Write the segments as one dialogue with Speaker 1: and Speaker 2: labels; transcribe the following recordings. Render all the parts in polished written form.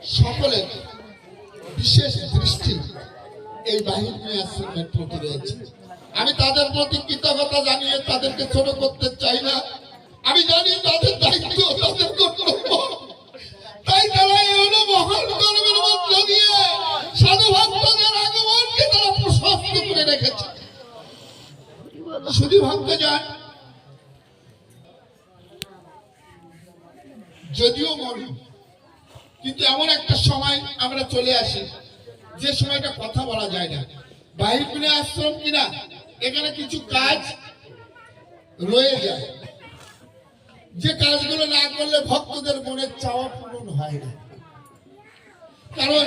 Speaker 1: সকলের বিশেষ দৃষ্টি এই বাহিনী আশ্রমের প্রতি রয়েছে। আমি তাদের প্রতি কৃতজ্ঞতা জানিয়ে তাদেরকে ছোট করতে চাই না। আমি জানি তাদের দায়িত্ব, তাদের কর্তব্য। তাই তারা এই হলো মহান কর্মের মধ্য দিয়ে সাধু ভক্তদের আগমনকে তারা প্রশস্ত করে রেখেছে। শুধু ভাবতে যান, যদিও মরি, কিন্তু এমন একটা সময় আমরা চলে আসি যে সময়টা কথা বলা যায় না। বাহির আশ্রম কিনা এখানে কিছু কাজ রয়ে যায়, যে কাজগুলো না করলে ভক্তদের মনের চাওয়া পূরণ হয় না। কারণ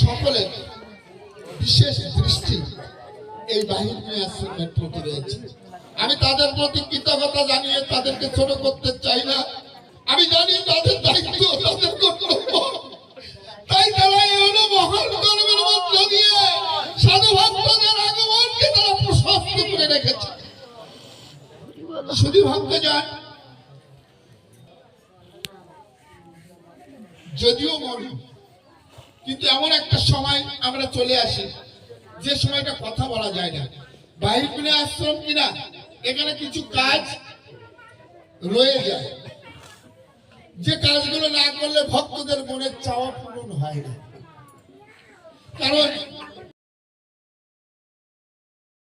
Speaker 1: সকলের বিশেষ দৃষ্টি এই বাহিনী আশ্রমের প্রতি রয়েছে। আমি তাদের প্রতি কৃতজ্ঞতা জানিয়ে তাদেরকে ছোট করতে চাই না। আমি জানি তাদের দায়িত্ব, তাদের কর্তব্য। তাই তারা এই হলো মহান কর্মের মধ্য দিয়ে সাধু ভক্তদের আগমনকে তারা প্রশস্ত করে রেখেছে। শুধু ভাবতে যান, যদিও মরি, কিন্তু এমন একটা সময় আমরা চলে আসি যে সময়টা কথা বলা যায় না। বাহির আশ্রম কিনা এখানে কিছু কাজ রয়ে যায়, যে কাজগুলো না করলে ভক্তদের মনের চাওয়া পূরণ হয় না। কারণ